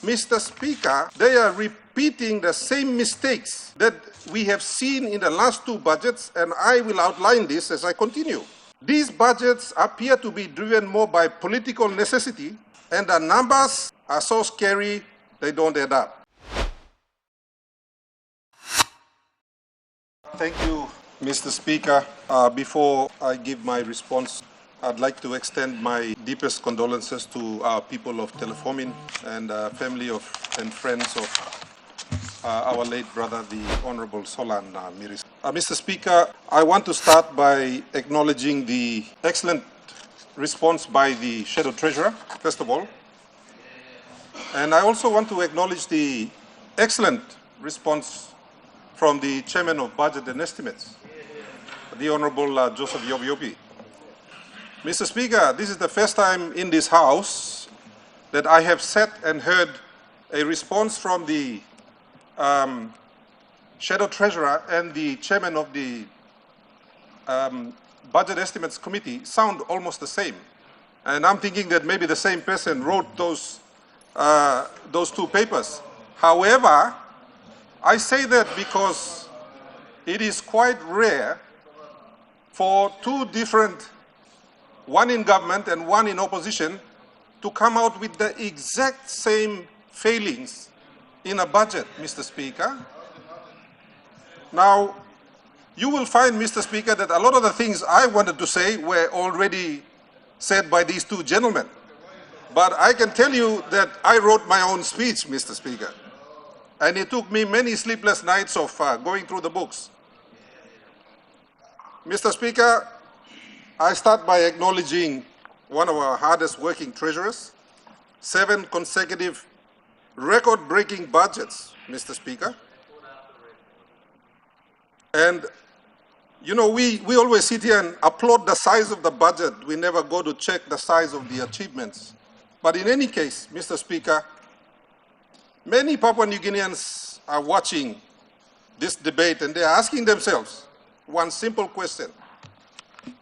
Mr. Speaker, they are repeating the same mistakes that we have seen in the last two budgets, and I will outline this as I continue. These budgets appear to be driven more by political necessity, and the numbers are so scary they don't add up. Thank you, Mr. Speaker. Before I give my response, I'd like to extend my deepest condolences to our people of Telefomin and family and friends of our late brother, the Honorable Solan Miris. Mr. Speaker, I want to start by acknowledging the excellent response by the Shadow Treasurer, first of all. And I also want to acknowledge the excellent response from the Chairman of Budget and Estimates, the Honorable Joseph Yobiobi. Mr. Speaker, this is the first time in this House that I have sat and heard a response from the Shadow Treasurer and the Chairman of the Budget Estimates Committee sound almost the same. And I'm thinking that maybe the same person wrote those two papers. However, I say that because it is quite rare for two different, one in government and one in opposition, to come out with the exact same failings in a budget, Mr. Speaker. Now, you will find, Mr. Speaker, that a lot of the things I wanted to say were already said by these two gentlemen. But I can tell you that I wrote my own speech, Mr. Speaker. And it took me many sleepless nights of going through the books. Mr. Speaker, I start by acknowledging one of our hardest working treasurers, 7 consecutive record-breaking budgets, Mr. Speaker. And, you know, we always sit here and applaud the size of the budget. We never go to check the size of the achievements. But in any case, Mr. Speaker, many Papua New Guineans are watching this debate and they are asking themselves one simple question.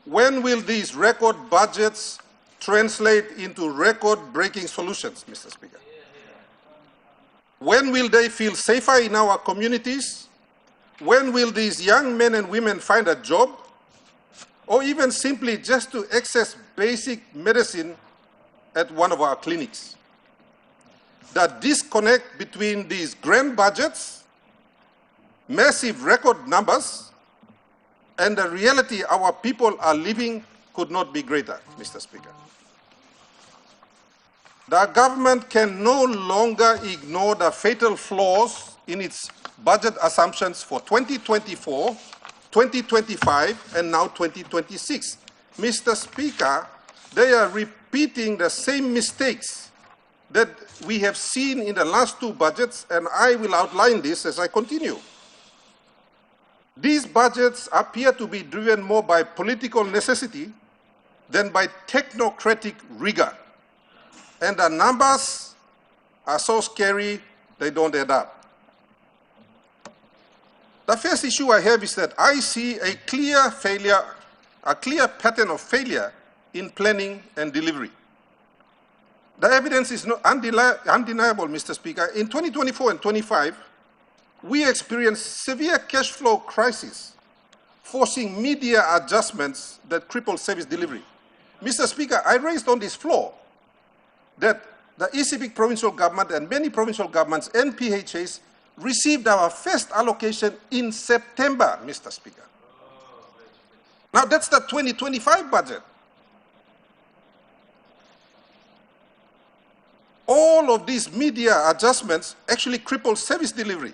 When will these record budgets translate into record-breaking solutions, Mr. Speaker? When will they feel safer in our communities? When will these young men and women find a job? Or even simply just to access basic medicine at one of our clinics? The disconnect between these grand budgets, massive record numbers, and the reality our people are living could not be greater, Mr. Speaker. The government can no longer ignore the fatal flaws in its budget assumptions for 2024, 2025, and now 2026. Mr. Speaker, they are repeating the same mistakes that we have seen in the last two budgets, and I will outline this as I continue. These budgets appear to be driven more by political necessity than by technocratic rigor. And the numbers are so scary, they don't add up. The first issue I have is that I see a clear pattern of failure in planning and delivery. The evidence is undeniable, Mr. Speaker. In 2024 and 25, we experienced severe cash flow crisis, forcing media adjustments that crippled service delivery. Mr. Speaker, I raised on this floor that the ECP provincial government and many provincial governments and PHAs received our first allocation in September, Mr. Speaker. Now that's the 2025 budget. All of these media adjustments actually crippled service delivery,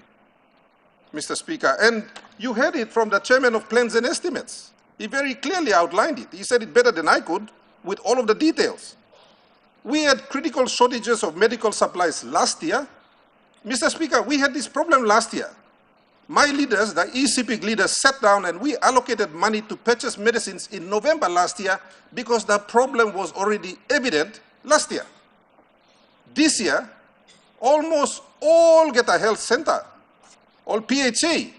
Mr. Speaker. And you heard it from the Chairman of Plans and Estimates. He very clearly outlined it. He said it better than I could with all of the details. We had critical shortages of medical supplies last year. Mr. Speaker, we had this problem last year. My leaders, the ECP leaders, sat down and we allocated money to purchase medicines in November last year because the problem was already evident last year. This year, almost all Geta Health Center, all PHA,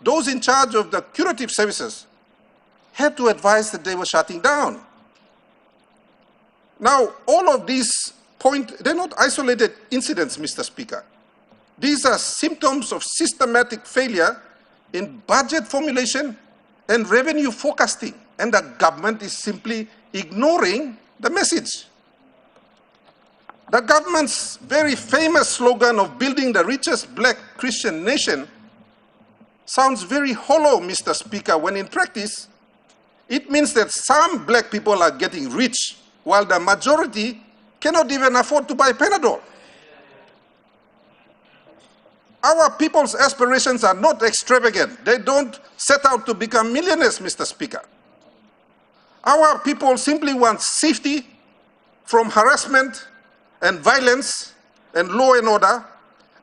those in charge of the curative services, had to advise that they were shutting down. Now, all of these they're not isolated incidents, Mr. Speaker. These are symptoms of systematic failure in budget formulation and revenue forecasting, and the government is simply ignoring the message. The government's very famous slogan of building the richest black Christian nation sounds very hollow, Mr. Speaker, when in practice, it means that some black people are getting rich, while the majority cannot even afford to buy Panadol. Our people's aspirations are not extravagant. They don't set out to become millionaires, Mr. Speaker. Our people simply want safety from harassment and violence and law and order.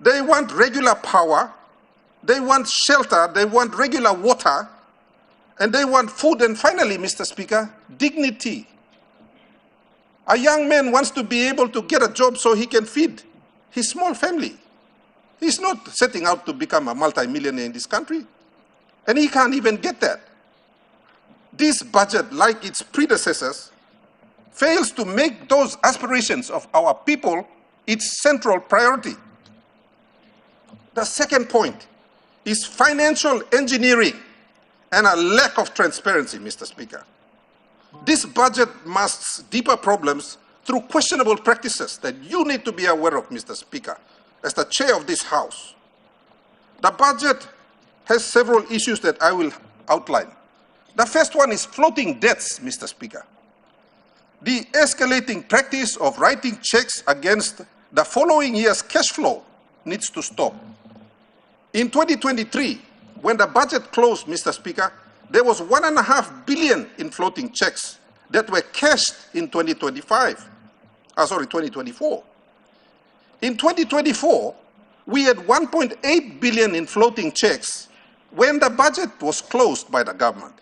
They want regular power. They want shelter. They want regular water. And they want food. And finally, Mr. Speaker, dignity. A young man wants to be able to get a job so he can feed his small family. He's not setting out to become a multimillionaire in this country. And he can't even get that. This budget, like its predecessors, fails to make those aspirations of our people its central priority. The second point is financial engineering and a lack of transparency, Mr. Speaker. This budget masks deeper problems through questionable practices that you need to be aware of, Mr. Speaker, as the chair of this House. The budget has several issues that I will outline. The first one is floating debts, Mr. Speaker. The escalating practice of writing checks against the following year's cash flow needs to stop. In 2023, when the budget closed, Mr. Speaker, there was $1.5 billion in floating checks that were cashed in 2024. In 2024, we had $1.8 billion in floating checks when the budget was closed by the government.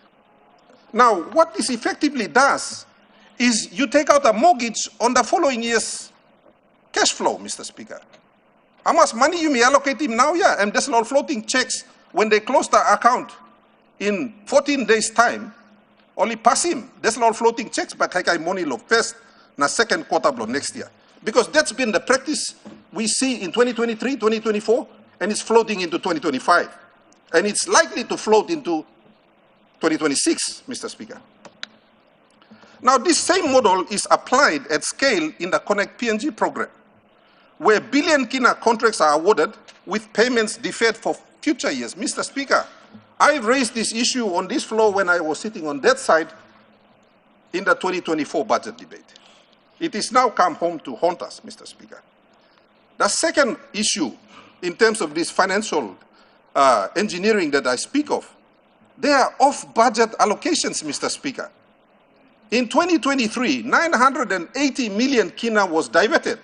Now, what this effectively does is you take out a mortgage on the following year's cash flow, Mr. Speaker. How much money you may allocate him now? Yeah, and there's all floating checks. When they close the account in 14 days' time, only pass him. There's all floating checks, but I money lo first na second quarter blow next year. Because that's been the practice we see in 2023, 2024, and it's floating into 2025. And it's likely to float into 2026, Mr. Speaker. Now, this same model is applied at scale in the Connect PNG program, where billion kina contracts are awarded with payments deferred for future years. Mr. Speaker, I raised this issue on this floor when I was sitting on that side in the 2024 budget debate. It is now come home to haunt us, Mr. Speaker. The second issue in terms of this financial engineering that I speak of, they are off-budget allocations, Mr. Speaker. In 2023, 980 million kina was diverted,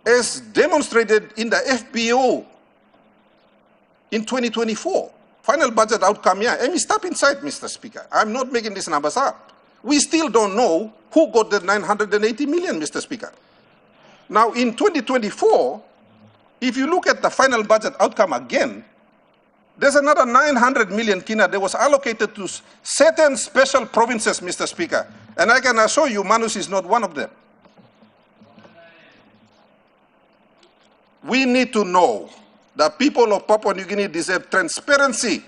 as demonstrated in the FBO in 2024. Final budget outcome, yeah. Let me stop inside, Mr. Speaker. I'm not making these numbers up. We still don't know who got the 980 million, Mr. Speaker. Now, in 2024, if you look at the final budget outcome again, there's another 900 million kina that was allocated to certain special provinces, Mr. Speaker. And I can assure you, Manus is not one of them. We need to know the people of Papua New Guinea deserve transparency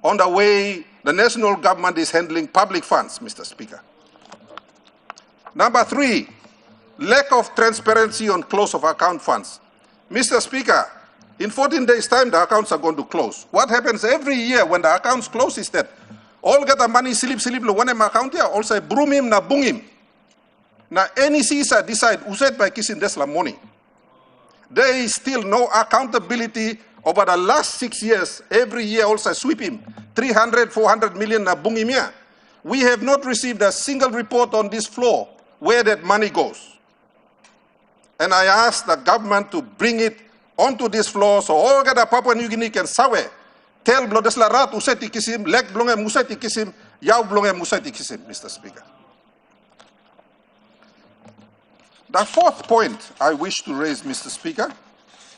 on the way the national government is handling public funds, Mr. Speaker. Number three, lack of transparency on close of account funds. Mr. Speaker, in 14 days' time, the accounts are going to close. What happens every year when the accounts close is that all get the money silip lo one account here, also broom him na bung him. Na any CISA decide uset by kissing desla money. There is still no accountability over the last 6 years. Every year also sweep him 300, 400 million na bung him here. We have not received a single report on this floor where that money goes. And I ask the government to bring it onto this floor so all the Papua New Guinea can sawe. Tell blodesla rat useti kisim, leg blonge museti kisim, yaw blonge museti kisim, Mr. Speaker. The fourth point I wish to raise, Mr. Speaker,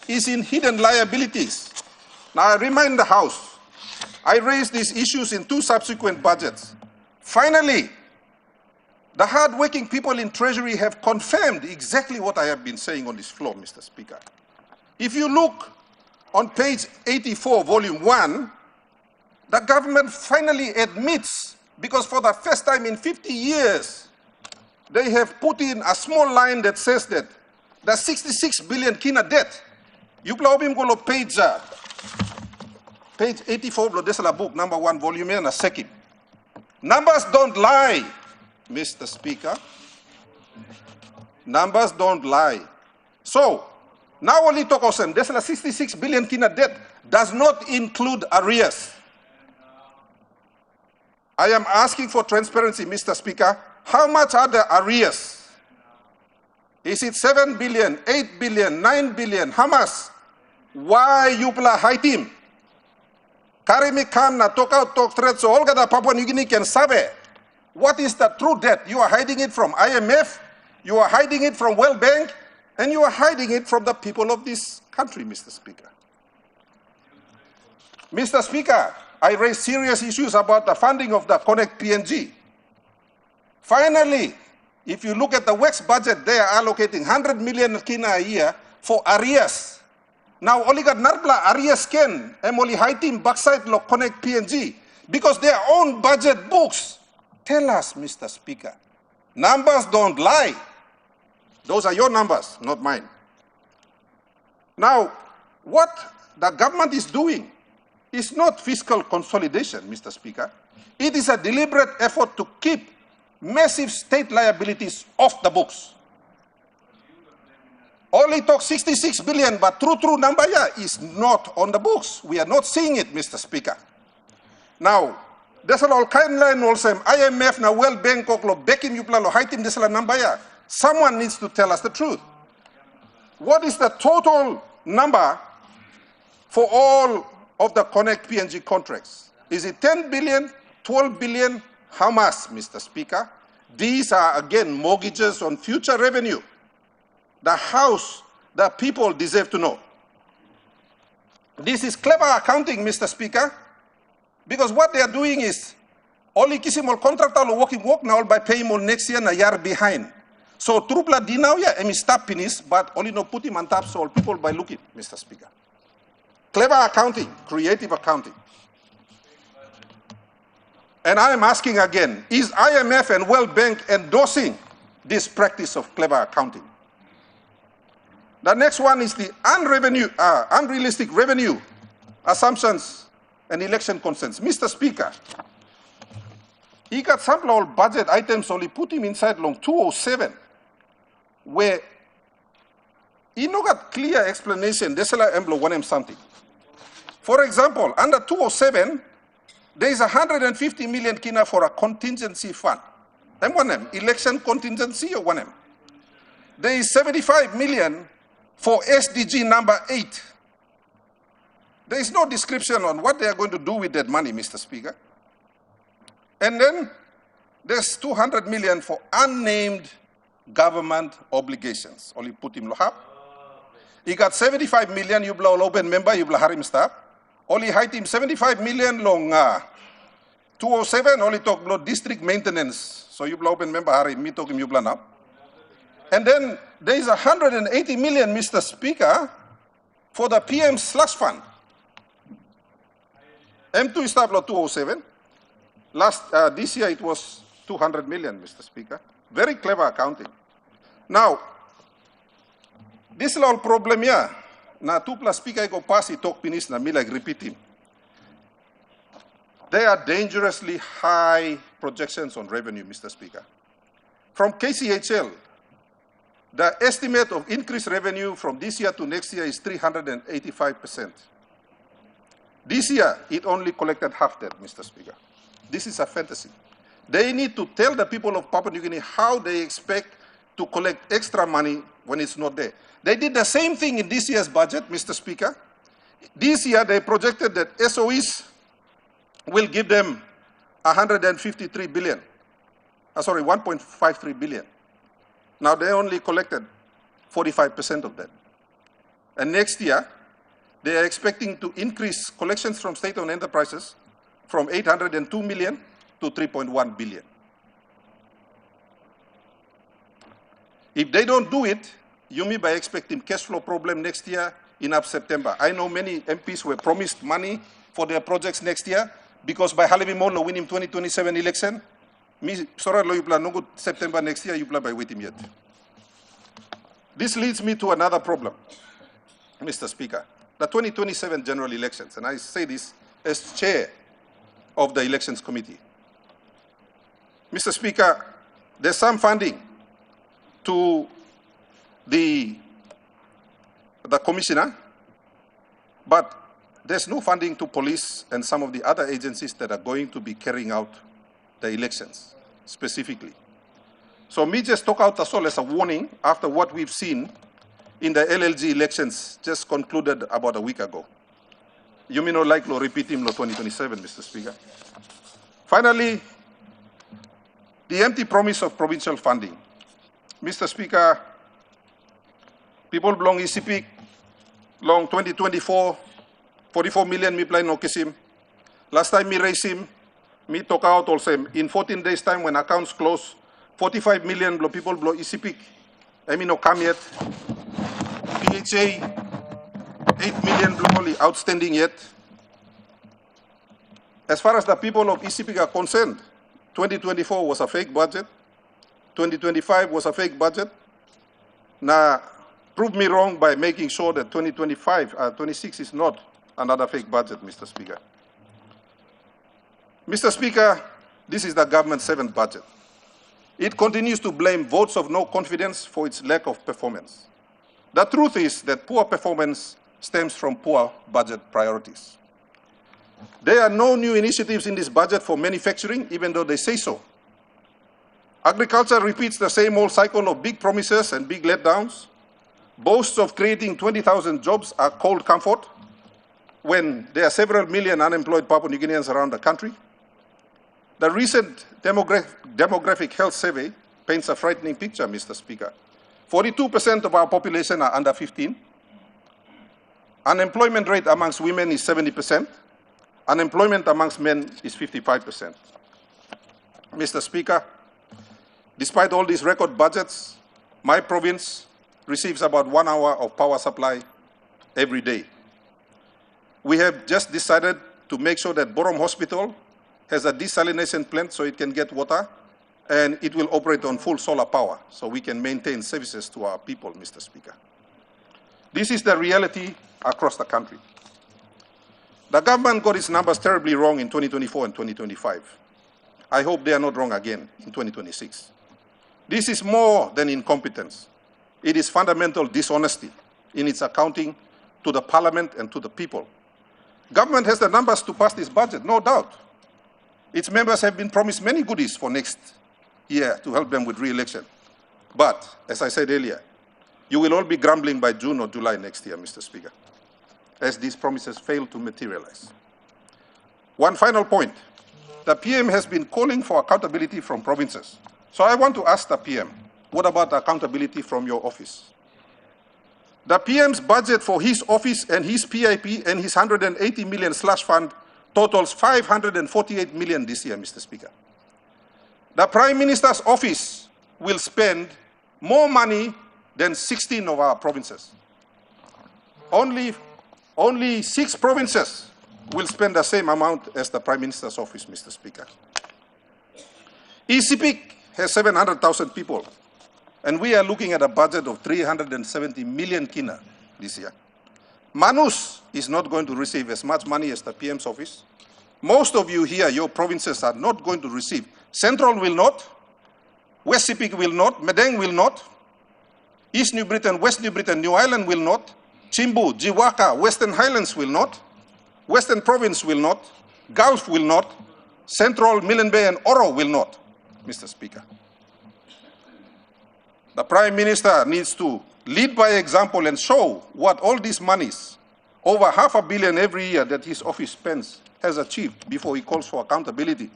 is in hidden liabilities. Now I remind the House, I raised these issues in 2 subsequent budgets. Finally, The hard-working people in Treasury have confirmed exactly what I have been saying on this floor, Mr. Speaker. If you look on page 84, volume 1, the government finally admits, because for the first time in 50 years, they have put in a small line that says that the 66 billion kina debt, you play go page 84, this is a book, number 1, volume and a second. Numbers don't lie, Mr. Speaker. Numbers don't lie. So, now only talk of them. This 66 billion kina debt does not include arrears. I am asking for transparency, Mr. Speaker. How much are the arrears? Is it 7 billion, 8 billion, 9 billion? How much? Why you play high team? Karimi kan na talk out, talk threat, so all the Papua New Guinea can sabe. What is the true debt? You are hiding it from IMF, you are hiding it from World Bank, and you are hiding it from the people of this country, Mr. Speaker. Mr. Speaker, I raised serious issues about the funding of the Connect PNG. Finally, if you look at the WEX budget, they are allocating 100 million kina a year for arrears. Now, only got narbla arrears ken, emoli high team backside lo Connect PNG, because their own budget books tell us, Mr. Speaker, numbers don't lie. Those are your numbers, not mine. Now, what the government is doing is not fiscal consolidation, Mr. Speaker. It is a deliberate effort to keep massive state liabilities off the books. Only talk 66 billion, but true number is not on the books. We are not seeing it, Mr. Speaker. Now, there's all kind line also. IMF na World Bank lo backing you lo heighten this number ya. Someone needs to tell us the truth. What is the total number for all of the Connect PNG contracts? Is it 10 billion, 12 billion? How much, Mr. Speaker? These are, again, mortgages on future revenue. The House, the people deserve to know. This is clever accounting, Mr. Speaker, because what they are doing is, only kisimol contractor work now by paying more next year and a year behind. So trupla dinau ya emi stop finish, but only no put him on top so all people by looking, Mr. Speaker. Clever accounting, creative accounting. And I am asking again, is IMF and World Bank endorsing this practice of clever accounting? The next one is the unrealistic revenue assumptions and election consents. Mr. Speaker, he got some all budget items only put him inside long 207, where he no got clear explanation. This is like something. For example, under 207, there is 150 million kina for a contingency fund. M1M, election contingency or 1M. There is 75 million for SDG number 8. There is no description on what they are going to do with that money, Mr. Speaker. And then there's 200 million for unnamed government obligations. Only put him lohap. He got 75 million, you blow open member, you blow harim staff. Only height him 75 million long 207, only talk blow district maintenance. So you blow open member harim, me talk him you blow now. And then there is 180 million, Mr. Speaker, for the PM slush fund. M2 is tablo 207. This year it was 200 million, Mr. Speaker. Very clever accounting. Now, this is all problem here. Na 2 plus speaker go pass it talk finish na me like repeating. They are dangerously high projections on revenue, Mr. Speaker. From KCHL, the estimate of increased revenue from this year to next year is 385%. This year, it only collected half that, Mr. Speaker. This is a fantasy. They need to tell the people of Papua New Guinea how they expect to collect extra money when it's not there. They did the same thing in this year's budget, Mr. Speaker. This year, they projected that SOEs will give them 153 billion. 1.53 billion. Now, they only collected 45% of that. And next year, they are expecting to increase collections from state-owned enterprises from 802 million to 3.1 billion. If they don't do it, you mean by expecting cash flow problem next year in up September. I know many MPs were promised money for their projects next year because by Halabi Molo win him 2027 election, me sorry lo you plan no good September next year you plan by wait him yet. This leads me to another problem, Mr. Speaker. The 2027 general elections, and I say this as chair of the elections committee. Mr. Speaker, there's some funding to the commissioner, but there's no funding to police and some of the other agencies that are going to be carrying out the elections specifically. So me just talk out as well as a warning after what we've seen in the LLG elections just concluded about a week ago. You may not like to repeat him 2027, Mr. Speaker. Finally, the empty promise of provincial funding. Mr. Speaker, people belong ECP, long 2024, 44 million me play no kisim. Last time me raise him, me talk out also in 14 days time when accounts close, 45 million blow people blow ECP. I mean no come yet. PHA, 8 million blow outstanding yet. As far as the people of ECP are concerned, 2024 was a fake budget. 2025 was a fake budget. Now, prove me wrong by making sure that 26 is not another fake budget, Mr. Speaker. Mr. Speaker, this is the government's seventh budget. It continues to blame votes of no confidence for its lack of performance. The truth is that poor performance stems from poor budget priorities. There are no new initiatives in this budget for manufacturing, even though they say so. Agriculture repeats the same old cycle of big promises and big letdowns. Boasts of creating 20,000 jobs are cold comfort when there are several million unemployed Papua New Guineans around the country. The recent demographic health survey paints a frightening picture, Mr. Speaker. 42% of our population are under 15. Unemployment rate amongst women is 70%. Unemployment amongst men is 55%. Mr. Speaker, despite all these record budgets, my province receives about 1 hour of power supply every day. We have just decided to make sure that Borom Hospital has a desalination plant so it can get water, and it will operate on full solar power so we can maintain services to our people, Mr. Speaker. This is the reality across the country. The government got its numbers terribly wrong in 2024 and 2025. I hope they are not wrong again in 2026. This is more than incompetence. It is fundamental dishonesty in its accounting to the parliament and to the people. Government has the numbers to pass this budget, no doubt. Its members have been promised many goodies for next year to help them with re-election. But, as I said earlier, you will all be grumbling by June or July next year, Mr. Speaker, as these promises fail to materialize. One final point. The PM has been calling for accountability from provinces. So I want to ask the PM, what about accountability from your office? The PM's budget for his office and his PIP and his 180 million slush fund totals 548 million this year, Mr. Speaker. The Prime Minister's office will spend more money than 16 of our provinces. Only 6 provinces will spend the same amount as the Prime Minister's office, Mr. Speaker. ECP has 700,000 people, and we are looking at a budget of 370 million kina this year. Manus is not going to receive as much money as the PM's office. Most of you here, your provinces are not going to receive. Central will not, West Sepik will not, Medang will not, East New Britain, West New Britain, New Ireland will not, Chimbu, Jiwaka, Western Highlands will not, Western Province will not, Gulf will not, Central, Milne Bay and Oro will not, Mr. Speaker. The Prime Minister needs to lead by example and show what all these monies, over $500 million every year that his office spends, has achieved before he calls for accountability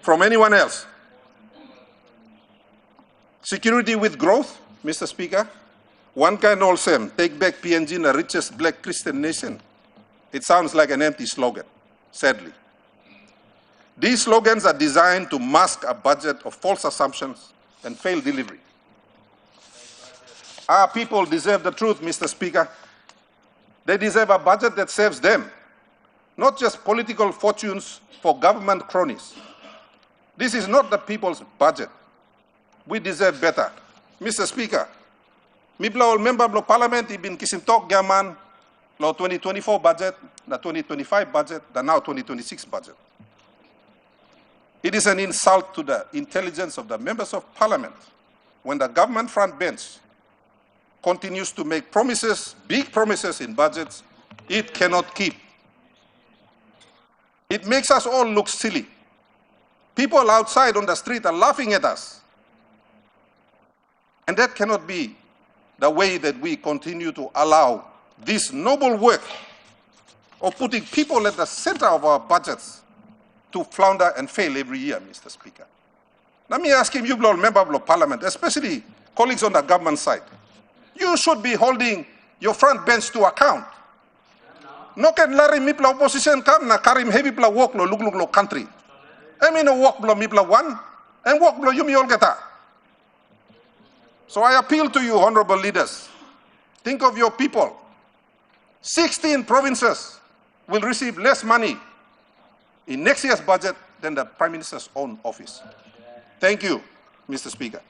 from anyone else. Security with growth, Mr. Speaker. One can also take back PNG, the richest black Christian nation. It sounds like an empty slogan, sadly. These slogans are designed to mask a budget of false assumptions and failed delivery. Our people deserve the truth, Mr. Speaker. They deserve a budget that serves them, not just political fortunes for government cronies. This is not the people's budget. We deserve better. Mr. Speaker, Mibla member of Parliament ibin kisintok gaman lo 2024 budget, the 2025 budget, the now 2026 budget. It is an insult to the intelligence of the members of Parliament when the government front bench continues to make promises, big promises in budgets it cannot keep. It makes us all look silly. People outside on the street are laughing at us. And that cannot be the way that we continue to allow this noble work of putting people at the center of our budgets to flounder and fail every year, Mr. Speaker. Let me ask him, you member of Parliament, especially colleagues on the government side, you should be holding your front bench to account. No can lari mipla opposition kam na karim heavy pla work lo lug lo country. I mean work blo mipla one and work blo yumi olgata. So I appeal to you, honorable leaders, think of your people. 16 provinces will receive less money in next year's budget than the Prime Minister's own office. Thank you, Mr. Speaker.